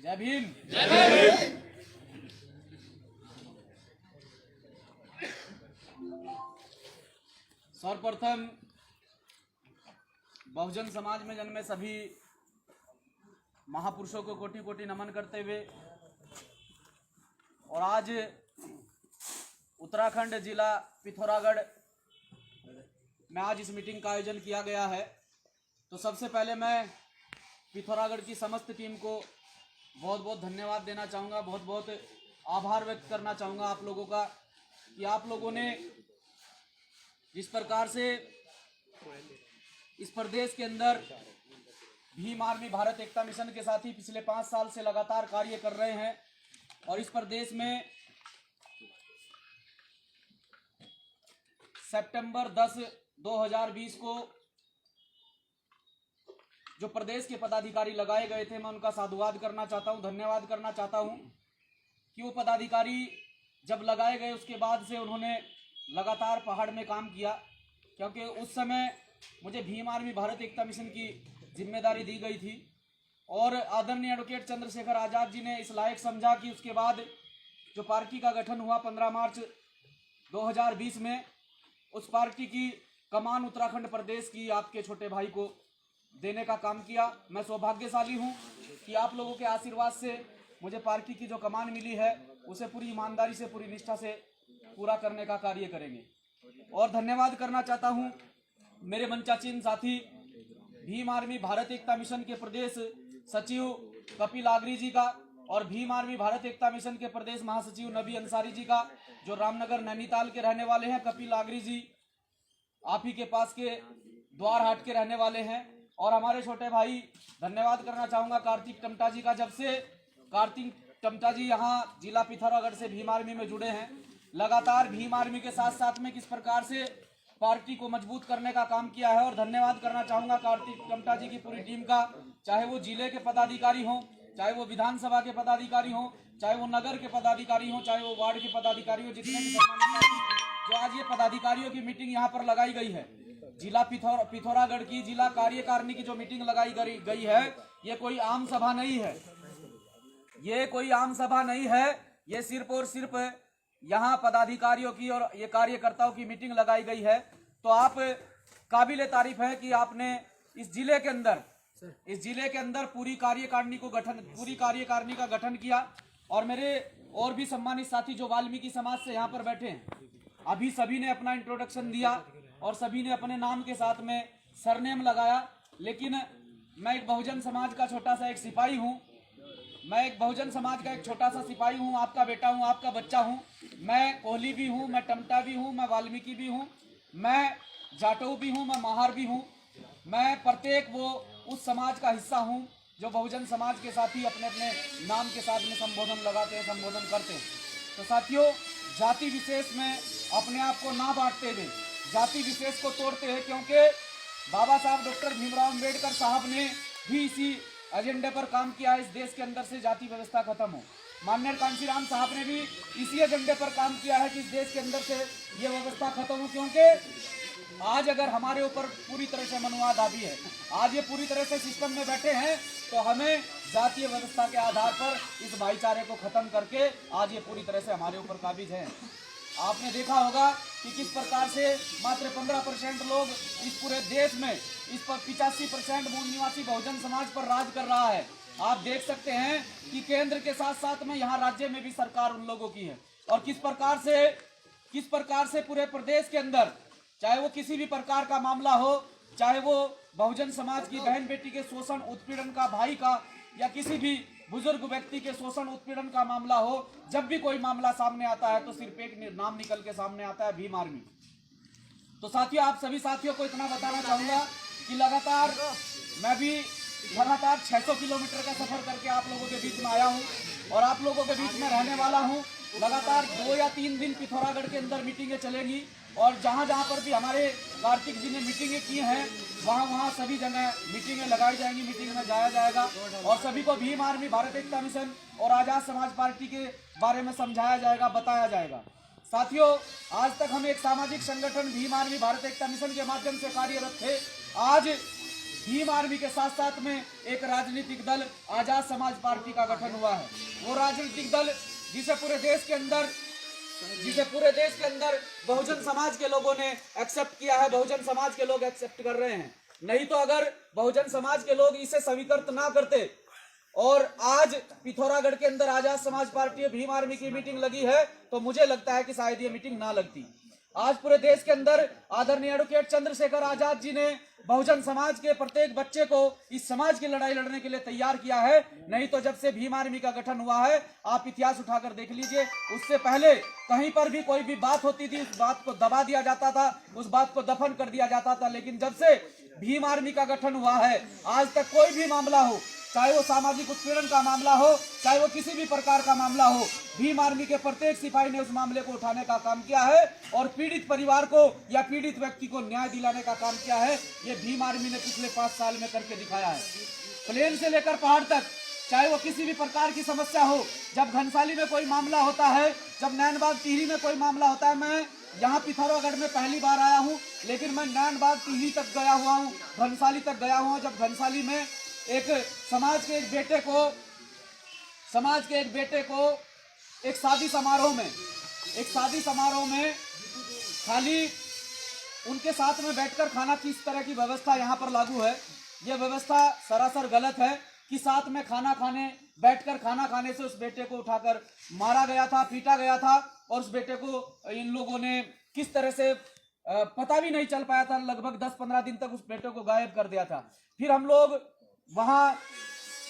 जय भीम। जय भीम। सर्वप्रथम बहुजन समाज में जन्मे सभी महापुरुषों को कोटि कोटि नमन करते हुए और आज उत्तराखंड जिला पिथौरागढ़ में आज इस मीटिंग का आयोजन किया गया है। तो सबसे पहले मैं पिथौरागढ़ की समस्त टीम को बहुत बहुत धन्यवाद देना चाहूँगा, बहुत बहुत आभार व्यक्त करना चाहूँगा आप लोगों का कि आप लोगों ने जिस प्रकार से इस प्रदेश के अंदर भीम आर्मी भारत एकता मिशन के साथ ही पिछले 5 साल से लगातार कार्य कर रहे हैं और इस प्रदेश में सितंबर 10, 2020 को जो प्रदेश के पदाधिकारी लगाए गए थे, मैं उनका साधुवाद करना चाहता हूं, धन्यवाद करना चाहता हूं कि वो पदाधिकारी जब लगाए गए उसके बाद से उन्होंने लगातार पहाड़ में काम किया, क्योंकि उस समय मुझे भीम आर्मी भारत एकता मिशन की जिम्मेदारी दी गई थी और आदरणीय एडवोकेट चंद्रशेखर आज़ाद जी ने इस लायक समझा कि उसके बाद जो पार्टी का गठन हुआ 15 मार्च 2020 में, उस पार्टी की कमान उत्तराखंड प्रदेश की आपके छोटे भाई को देने का काम किया। मैं सौभाग्यशाली हूं कि आप लोगों के आशीर्वाद से मुझे पार्टी की जो कमान मिली है उसे पूरी ईमानदारी से, पूरी निष्ठा से पूरा करने का कार्य करेंगे। और धन्यवाद करना चाहता हूं मेरे मंचासीन साथी भीम आर्मी भारत एकता मिशन के प्रदेश सचिव कपिल आगरी जी का और भीम आर्मी भारत एकता मिशन के प्रदेश महासचिव नबी अंसारी जी का, जो रामनगर नैनीताल के रहने वाले हैं। कपिल आगरी जी आप ही के पास के द्वारहाट के रहने वाले हैं। और हमारे छोटे भाई, धन्यवाद करना चाहूँगा कार्तिक टमटा जी का। जब से कार्तिक टमटा जी यहाँ जिला पिथौरागढ़ से भीम आर्मी में जुड़े हैं, लगातार भीम आर्मी के साथ साथ में किस प्रकार से पार्टी को मजबूत करने का काम किया है। और धन्यवाद करना चाहूँगा कार्तिक टमटा जी की पूरी टीम का, चाहे वो जिले के पदाधिकारी हों, चाहे वो विधानसभा के पदाधिकारी हों, चाहे वो नगर के पदाधिकारी हों, चाहे वो वार्ड के पदाधिकारी हों, जितने भी सम्मानित जो आज ये पदाधिकारियों की मीटिंग यहाँ पर लगाई गई है, जिला पिथौरागढ़ की जिला कार्यकारिणी की जो मीटिंग लगाई गई है, ये कोई आम सभा नहीं है, ये कोई आम सभा नहीं है। ये सिर्फ और सिर्फ यहाँ पदाधिकारियों की और ये कार्यकर्ताओं की मीटिंग लगाई गई है। तो आप काबिले तारीफ है कि आपने इस जिले के अंदर पूरी कार्यकारिणी का गठन किया। और मेरे और भी सम्मानित साथी जो वाल्मीकि समाज से यहाँ पर बैठे हैं, अभी सभी ने अपना इंट्रोडक्शन दिया और सभी ने अपने नाम के साथ में सरनेम लगाया, लेकिन मैं एक बहुजन समाज का छोटा सा एक सिपाही हूँ, मैं एक बहुजन समाज का एक छोटा सा सिपाही हूँ, आपका बेटा हूँ, आपका बच्चा हूँ। मैं कोहली भी हूँ, मैं टमटा भी हूँ, मैं वाल्मीकि भी हूँ, मैं जाटव भी हूँ, मैं महार भी हूँ। मैं प्रत्येक वो उस समाज का हिस्सा हूँ जो बहुजन समाज के साथ ही अपने अपने नाम के साथ में संबोधन लगाते हैं, संबोधन करते हैं। तो साथियों, जाति विशेष में अपने आप को ना बांटते हुए जाति विशेष को तोड़ते हैं, क्योंकि बाबा साहब डॉक्टर भीमराव अम्बेडकर साहब ने भी इसी एजेंडे पर काम किया है, इस देश के अंदर से जाति व्यवस्था खत्म हो। माननीय कांशीराम साहब ने भी इसी एजेंडे पर काम किया है कि इस देश के अंदर से ये व्यवस्था खत्म हो, क्योंकि आज अगर हमारे ऊपर पूरी तरह से मनुवाद हावी है, आज ये पूरी तरह से सिस्टम में बैठे हैं, तो हमें जातीय व्यवस्था के आधार पर इस भाईचारे को खत्म करके आज ये पूरी तरह से हमारे ऊपर काबिज है। आपने देखा होगा कि किस प्रकार से मात्र 15% लोग इस पूरे देश में इस पर 85% मूल निवासी बहुजन समाज पर राज कर रहा है। आप देख सकते हैं कि केंद्र के साथ साथ में यहाँ राज्य में भी सरकार उन लोगों की है और किस प्रकार से पूरे प्रदेश के अंदर, चाहे वो किसी भी प्रकार का मामला हो, चाहे वो बहुजन समाज की बहन बेटी के शोषण उत्पीड़न का, भाई का, या किसी भी बुजुर्ग व्यक्ति के शोषण उत्पीड़न का मामला हो, जब भी कोई मामला सामने आता है तो सिर्फ एक नाम निकल के सामने आता है, भीम आर्मी। तो साथियों, आप सभी साथियों को इतना बताना चाहूँगा कि मैं भी लगातार 600 किलोमीटर का सफर करके आप लोगों के बीच में आया हूँ और आप लोगों के बीच में रहने वाला हूँ। लगातार 2 या 3 दिन पिथौरागढ़ के अंदर मीटिंगें चलेंगी और जहाँ पर भी हमारे कार्तिक जी ने मीटिंगें की हैं, वहाँ सभी जगह मीटिंगें लगाई जाएंगी, मीटिंग में जाया जाएगा और सभी को भीम आर्मी भारत एकता मिशन और आजाद समाज पार्टी के बारे में समझाया जाएगा, बताया जाएगा। साथियों, आज तक हम एक सामाजिक संगठन भीम आर्मी भारत एकता मिशन के माध्यम से कार्यरत थे। आज भीम आर्मी के साथ साथ में एक राजनीतिक दल आजाद समाज पार्टी का गठन हुआ है। वो राजनीतिक दल जिसे पूरे देश के अंदर बहुजन समाज के लोगों ने एक्सेप्ट किया है, बहुजन समाज के लोग एक्सेप्ट कर रहे हैं। नहीं तो अगर बहुजन समाज के लोग इसे स्वीकृत ना करते और आज पिथौरागढ़ के अंदर आजाद समाज पार्टी भीम आर्मी की मीटिंग लगी है, तो मुझे लगता है कि शायद ये मीटिंग ना लगती। आज पूरे देश के अंदर आदरणीय एडवोकेट चंद्रशेखर आजाद जी ने बहुजन समाज के प्रत्येक बच्चे को इस समाज की लड़ाई लड़ने के लिए तैयार किया है। नहीं तो जब से भीम आर्मी का गठन हुआ है, आप इतिहास उठाकर देख लीजिए, उससे पहले कहीं पर भी कोई भी बात होती थी, उस बात को दबा दिया जाता था, उस बात को दफन कर दिया जाता था। लेकिन जब से भीम आर्मी का गठन हुआ है, आज तक कोई भी मामला हो, चाहे वो सामाजिक उत्पीड़न का मामला हो, चाहे वो किसी भी प्रकार का मामला हो, भीम आर्मी के प्रत्येक सिपाही ने उस मामले को उठाने का काम किया है और पीड़ित परिवार को या पीड़ित व्यक्ति को न्याय दिलाने का काम किया है। ये भीम आर्मी ने पिछले 5 साल में करके दिखाया है। प्लेन से लेकर पहाड़ तक, चाहे वो किसी भी प्रकार की समस्या हो, जब घनसाली में कोई मामला होता है, जब नैनबाग टिहरी में कोई मामला होता है, मैं यहाँ पिथौरागढ़ में पहली बार आया हूँ, लेकिन मैं नैनबाग टिहरी तक गया हुआ हूँ, घनसाली तक गया हुआ हूँ। जब घनसाली में एक समाज के एक बेटे को एक शादी समारोह में खाली उनके साथ में बैठकर खाना की इस तरह की व्यवस्था यहाँ पर लागू है। ये व्यवस्था सरासर गलत है कि साथ में बैठकर खाना खाने से उस बेटे को उठाकर मारा गया था, पीटा गया था और उस बेटे को इन लोगों ने किस तरह से पता भी नहीं चल पाया था, लगभग 10-15 दिन तक उस बेटे को गायब कर दिया था। फिर हम लोग वहाँ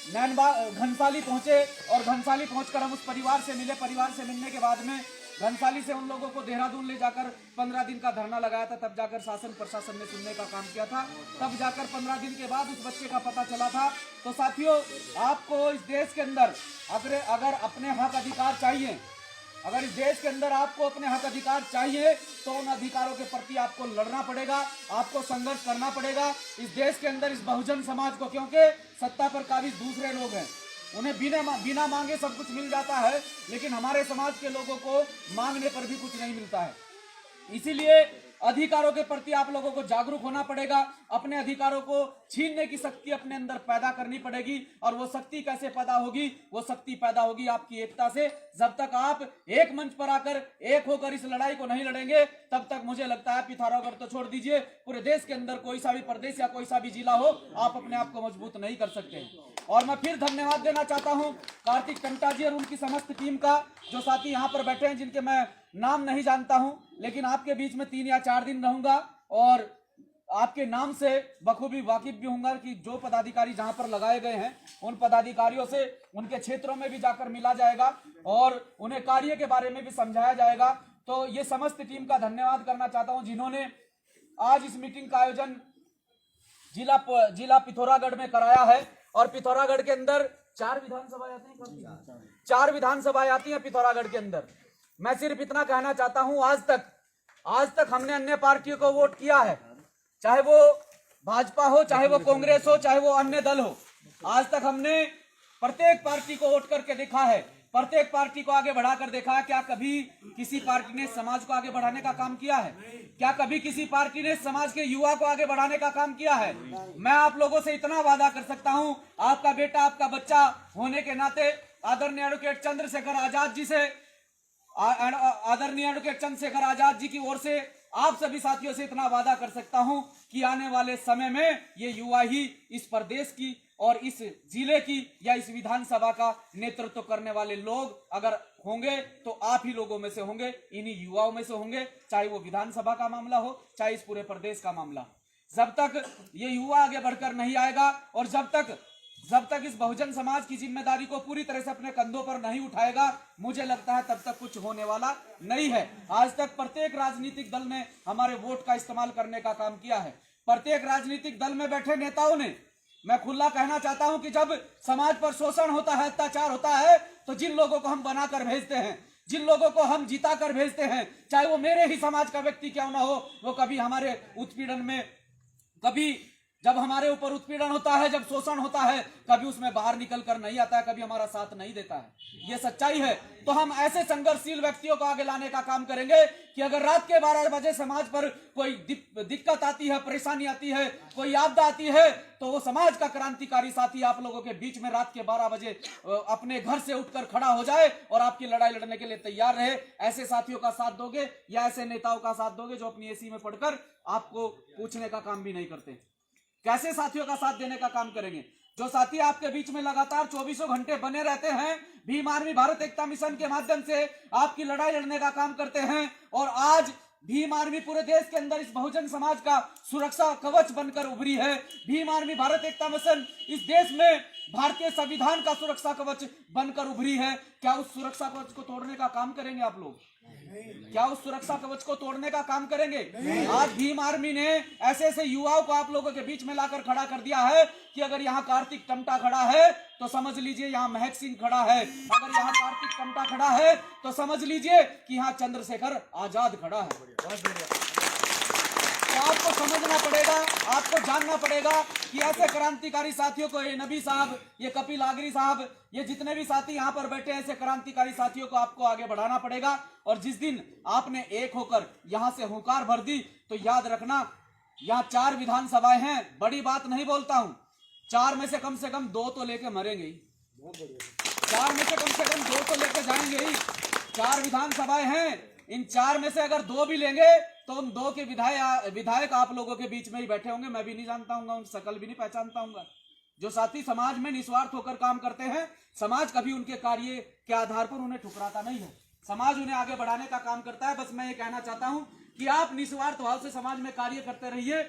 घनसाली पहुंचे और घनसाली पहुंचकर हम उस परिवार से मिले। परिवार से मिलने के बाद में घनसाली से उन लोगों को देहरादून ले जाकर 15 दिन का धरना लगाया था। तब जाकर शासन प्रशासन ने सुनने का काम किया था। तब जाकर 15 दिन के बाद उस बच्चे का पता चला था। तो साथियों, आपको इस देश के अंदर अगर अपने हक अधिकार चाहिए, अगर इस देश के अंदर आपको अपने हक अधिकार चाहिए, तो उन अधिकारों के प्रति आपको लड़ना पड़ेगा, आपको संघर्ष करना पड़ेगा इस देश के अंदर, इस बहुजन समाज को। क्योंकि सत्ता पर काबिज दूसरे लोग हैं, उन्हें बिना मांगे सब कुछ मिल जाता है, लेकिन हमारे समाज के लोगों को मांगने पर भी कुछ नहीं मिलता है। इसीलिए अधिकारों के प्रति आप लोगों को जागरूक होना पड़ेगा, अपने अधिकारों को छीनने की शक्ति अपने अंदर पैदा करनी पड़ेगी। और वो शक्ति कैसे पैदा होगी? वो शक्ति पैदा होगी आपकी एकता से। जब तक आप एक मंच पर आकर एक होकर इस लड़ाई को नहीं लड़ेंगे, तब तक मुझे लगता है पिथौरागढ़ तो छोड़ दीजिए, पूरे देश के अंदर कोई सा भी प्रदेश या कोई सा भी जिला हो, आप अपने आप को मजबूत नहीं कर सकते। और मैं फिर धन्यवाद देना चाहता हूं कार्तिक टंटा जी और उनकी समस्त टीम का, जो साथी यहाँ पर बैठे हैं, जिनके मैं नाम नहीं जानता हूं, लेकिन आपके बीच में 3 या 4 दिन रहूंगा और आपके नाम से बखूबी वाकिफ भी होऊंगा कि जो पदाधिकारी जहां पर लगाए गए हैं, उन पदाधिकारियों से उनके क्षेत्रों में भी जाकर मिला जाएगा और उन्हें कार्य के बारे में भी समझाया जाएगा। तो ये समस्त टीम का धन्यवाद करना चाहता हूं, जिन्होंने आज इस मीटिंग का आयोजन जिला पिथौरागढ़ में कराया है। और पिथौरागढ़ के अंदर 4 विधानसभाएं आती हैं, 4 विधानसभाएं आती हैं पिथौरागढ़ के अंदर। मैं सिर्फ इतना कहना चाहता हूं, आज तक हमने अन्य पार्टियों को वोट किया है, चाहे वो भाजपा हो, चाहे वो कांग्रेस हो, चाहे वो अन्य दल हो। आज तक हमने प्रत्येक पार्टी को वोट करके देखा है, प्रत्येक पार्टी को आगे बढ़ाकर देखा है। क्या कभी किसी पार्टी ने समाज को आगे बढ़ाने का काम किया है? क्या कभी किसी पार्टी ने समाज के युवा को आगे बढ़ाने का काम किया है? मैं आप लोगों से इतना वादा कर सकता हूं, आपका बेटा, आपका बच्चा होने के नाते आदरणीय एडवोकेट चंद्रशेखर आजाद जी की ओर से आप सभी साथियों से इतना वादा कर सकता हूं कि आने वाले समय में ये युवा ही इस प्रदेश की और इस जिले की या इस विधानसभा का नेतृत्व करने वाले लोग अगर होंगे, तो आप ही लोगों में से होंगे, इन्हीं युवाओं में से होंगे। चाहे वो विधानसभा का मामला हो, चाहे इस पूरे प्रदेश का मामला। जब तक ये युवा आगे बढ़कर नहीं आएगा और जब तक इस बहुजन समाज की जिम्मेदारी को पूरी तरह से अपने कंधों पर नहीं उठाएगा, मुझे लगता है तब तक कुछ होने वाला नहीं है। आज तक प्रत्येक राजनीतिक दल ने हमारे वोट का इस्तेमाल करने का काम किया है। प्रत्येक राजनीतिक दल में बैठे नेताओं ने, मैं खुला कहना चाहता हूं कि जब समाज पर शोषण होता है, अत्याचार होता है, तो जिन लोगों को हम बनाकर भेजते हैं, जिन लोगों को हम जिता कर भेजते हैं, चाहे वो मेरे ही समाज का व्यक्ति क्यों ना हो, वो कभी हमारे उत्पीड़न में, कभी जब हमारे ऊपर उत्पीड़न होता है, जब शोषण होता है, कभी उसमें बाहर निकल कर नहीं आता है, कभी हमारा साथ नहीं देता है। ये सच्चाई है। तो हम ऐसे संघर्षशील व्यक्तियों को आगे लाने का काम करेंगे कि अगर रात के 12 बजे समाज पर कोई दिक्कत आती है, परेशानी आती है, कोई आपदा आती है, तो वो समाज का क्रांतिकारी साथी आप लोगों के बीच में रात के 12 बजे अपने घर से उठकर खड़ा हो जाए और आपकी लड़ाई लड़ने के लिए तैयार रहे। ऐसे साथियों का साथ दोगे या ऐसे नेताओं का साथ दोगे जो अपनी एसी में पढ़कर आपको पूछने का काम भी नहीं करते? कैसे साथियों का साथ देने का काम करेंगे? जो साथी आपके बीच में लगातार 24 घंटे बने रहते हैं, भीम आर्मी भारत एकता मिशन के माध्यम से आपकी लड़ाई लड़ने का काम करते हैं, और आज भीम आर्मी पूरे देश के अंदर इस बहुजन समाज का सुरक्षा कवच बनकर उभरी है। भीम आर्मी भारत एकता मिशन इस देश में भारतीय संविधान का सुरक्षा कवच बनकर उभरी है। क्या उस सुरक्षा कवच को तोड़ने का काम करेंगे आप लोग? क्या उस सुरक्षा कवच को तोड़ने का काम करेंगे? आज भीम आर्मी ने ऐसे ऐसे युवाओं को आप लोगों के बीच में लाकर खड़ा कर दिया है कि अगर यहाँ कार्तिक टमटा खड़ा है तो समझ लीजिए यहाँ महक सिंह खड़ा है, अगर यहाँ कार्तिक टमटा खड़ा है तो समझ लीजिए कि यहाँ चंद्रशेखर आजाद खड़ा है। तो आपको समझना पड़ेगा, आपको जानना पड़ेगा कि ऐसे क्रांतिकारी साथियों को, ये नबी साहब, ये कपिल आगरी साहब, ये जितने भी साथी यहाँ पर बैठे हैं, ऐसे क्रांतिकारी साथियों को आपको आगे बढ़ाना पड़ेगा। और जिस दिन आपने एक होकर यहाँ से हुंकार भर दी तो याद रखना, यहाँ 4 विधानसभाएं हैं, बड़ी बात नहीं बोलता हूँ, 4 में से कम 2 तो लेके मरेंगे ही, 4 में से कम 2 तो लेके जाएंगे ही। 4 विधानसभाएं हैं, इन 4 में से अगर 2 भी लेंगे तो उन 2 के विधायक आप लोगों के बीच में ही बैठे होंगे। मैं भी नहीं जानता हूँ, उन शकल भी नहीं पहचानता हूँ। जो साथी समाज में निस्वार्थ होकर काम करते हैं, समाज कभी उनके कार्य के आधार पर उन्हें ठुकराता नहीं है, समाज उन्हें आगे बढ़ाने का काम करता है। बस मैं ये कहना चाहता हूँ कि आप निस्वार्थ भाव से समाज में कार्य करते रहिए।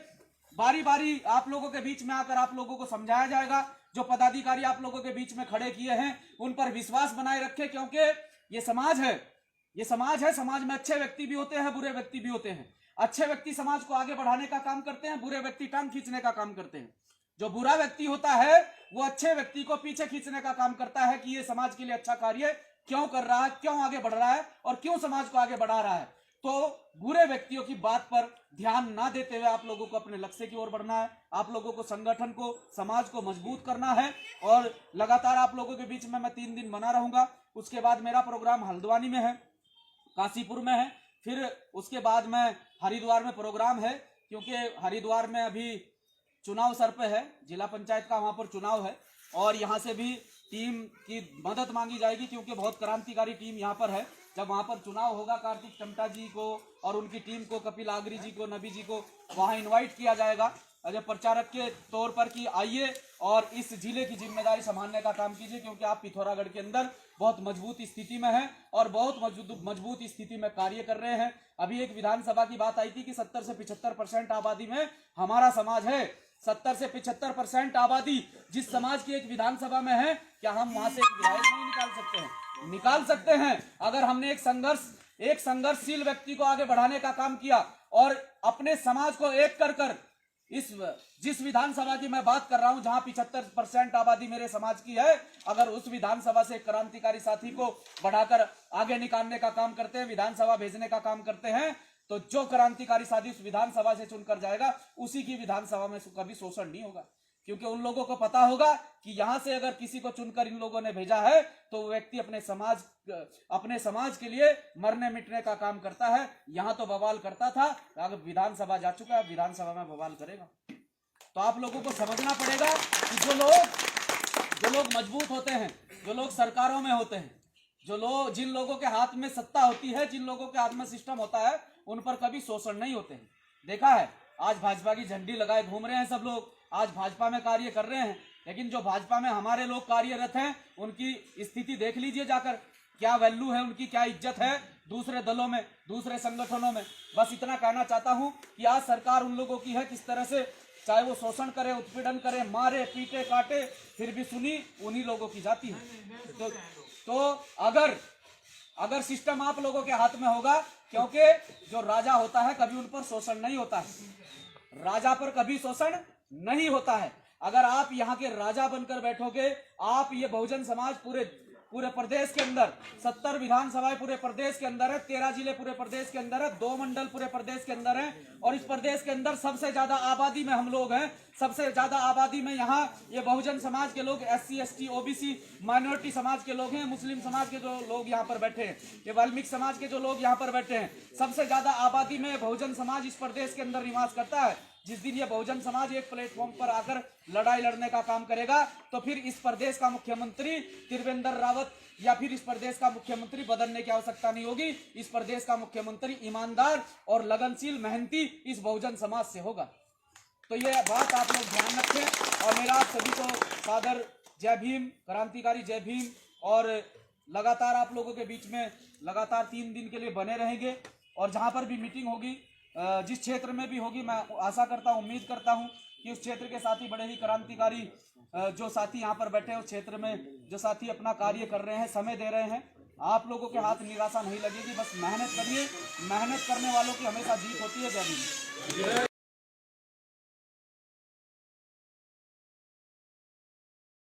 बारी बारी आप लोगों के बीच में आकर आप लोगों को समझाया जाएगा। जो पदाधिकारी आप लोगों के बीच में खड़े किए हैं उन पर विश्वास बनाए रखें, क्योंकि ये समाज है, ये समाज है। समाज में अच्छे व्यक्ति भी होते हैं, बुरे व्यक्ति भी होते हैं। अच्छे व्यक्ति समाज को आगे बढ़ाने का काम करते हैं, बुरे व्यक्ति टांग खींचने का काम करते हैं। जो बुरा व्यक्ति होता है वो अच्छे व्यक्ति को पीछे खींचने का काम करता है कि ये समाज के लिए अच्छा कार्य क्यों कर रहा है, क्यों आगे बढ़ रहा है और क्यों समाज को आगे बढ़ा रहा है। तो बुरे व्यक्तियों की बात पर ध्यान ना देते हुए आप लोगों को अपने लक्ष्य की ओर बढ़ना है। आप लोगों को संगठन को, समाज को मजबूत करना है। और लगातार आप लोगों के बीच में मैं 3 दिन बना रहूंगा। उसके बाद मेरा प्रोग्राम हल्द्वानी में है, काशीपुर में है, फिर उसके बाद में हरिद्वार में प्रोग्राम है, क्योंकि हरिद्वार में अभी चुनाव सर पे है, जिला पंचायत का वहां पर चुनाव है और यहाँ से भी टीम की मदद मांगी जाएगी, क्योंकि बहुत क्रांतिकारी टीम यहाँ पर है। जब वहां पर चुनाव होगा, कार्तिक टमटा जी को और उनकी टीम को, कपिल आगरी जी को, नबी जी को वहां इन्वाइट किया जाएगा जब प्रचारक के तौर पर कि आइए और इस जिले की जिम्मेदारी संभालने का काम कीजिए, क्योंकि आप पिथौरागढ़ के अंदर बहुत मजबूत स्थिति में हैं और बहुत मजबूत स्थिति में कार्य कर रहे हैं। अभी एक विधानसभा की बात आई थी कि 70 से 75% आबादी में हमारा समाज है। 70 से 75% आबादी जिस समाज की एक विधानसभा में है, क्या हम वहां से एक विधायक नहीं निकाल सकते हैं? निकाल सकते हैं। अगर हमने एक संघर्षशील व्यक्ति को आगे बढ़ाने का काम किया और अपने समाज को एक कर जिस विधानसभा की मैं बात कर रहा हूं, जहां 75% आबादी मेरे समाज की है, अगर उस विधानसभा से क्रांतिकारी साथी को बढ़ाकर आगे निकालने का काम करते हैं, विधानसभा भेजने का काम करते हैं, तो जो क्रांतिकारी साथी उस विधानसभा से चुनकर जाएगा, उसी की विधानसभा में कभी शोषण नहीं होगा, क्योंकि उन लोगों को पता होगा कि यहां से अगर किसी को चुनकर इन लोगों ने भेजा है तो वो व्यक्ति अपने समाज के लिए मरने मिटने का काम करता है। यहां तो बवाल करता था, अगर विधानसभा जा चुका है, विधानसभा में बवाल करेगा। तो आप लोगों को समझना पड़ेगा कि जो लोग मजबूत होते हैं, जो लोग सरकारों में होते हैं, जिन लोगों के हाथ में सत्ता होती है, जिन लोगों के हाथ में सिस्टम होता है, उन पर कभी शोषण नहीं होते हैं। देखा है, आज भाजपा की झंडी लगाए घूम रहे हैं सब लोग, आज भाजपा में कार्य कर रहे हैं, लेकिन जो भाजपा में हमारे लोग कार्यरत हैं उनकी स्थिति देख लीजिए जाकर, क्या वैल्यू है उनकी, क्या इज्जत है दूसरे दलों में, दूसरे संगठनों में। बस इतना कहना चाहता हूं कि आज सरकार उन लोगों की है, किस तरह से चाहे वो शोषण करे, उत्पीड़न करे, मारे पीटे काटे, फिर भी सुनी उन्हीं लोगों की जाती है। तो अगर सिस्टम आप लोगों के हाथ में होगा, क्योंकि जो राजा होता है कभी उन पर शोषण नहीं होता है, राजा पर कभी शोषण नहीं होता है। अगर आप यहाँ के राजा बनकर बैठोगे, आप ये बहुजन समाज पूरे प्रदेश के अंदर 70 विधानसभाएं पूरे प्रदेश के अंदर है, 13 जिले पूरे प्रदेश के अंदर है, 2 मंडल पूरे प्रदेश के अंदर है। और इस प्रदेश के अंदर सबसे ज्यादा आबादी में हम लोग हैं। सबसे ज्यादा आबादी में यहाँ ये बहुजन समाज के लोग, SC ST OBC माइनॉरिटी समाज के लोग हैं, मुस्लिम समाज के जो लोग यहाँ पर बैठे हैं, ये वाल्मीकि समाज के जो लोग यहाँ पर बैठे हैं, सबसे ज्यादा आबादी में बहुजन समाज इस प्रदेश के अंदर निवास करता है। जिस दिन ये बहुजन समाज एक प्लेटफॉर्म पर आकर लड़ाई लड़ने का काम करेगा तो फिर इस प्रदेश का मुख्यमंत्री त्रिवेंद्र रावत या फिर इस प्रदेश का मुख्यमंत्री बदलने की आवश्यकता नहीं होगी। इस प्रदेश का मुख्यमंत्री ईमानदार और लगनशील मेहनती इस बहुजन समाज से होगा। तो ये बात आप लोग ध्यान रखें। और मेरा आप सभी को सादर जय भीम, क्रांतिकारी जय भीम। और लगातार आप लोगों के बीच में लगातार 3 दिन के लिए बने रहेंगे। और जहाँ पर भी मीटिंग होगी, जिस क्षेत्र में भी होगी, मैं आशा करता हूँ, उम्मीद करता हूँ कि उस क्षेत्र के साथी बड़े ही क्रांतिकारी जो साथी यहाँ पर बैठे हैं, उस क्षेत्र में जो साथी अपना कार्य कर रहे हैं, समय दे रहे हैं, आप लोगों के हाथ निराशा नहीं लगेगी। बस मेहनत करिए, मेहनत करने वालों की हमेशा जीत होती है। जय भीम।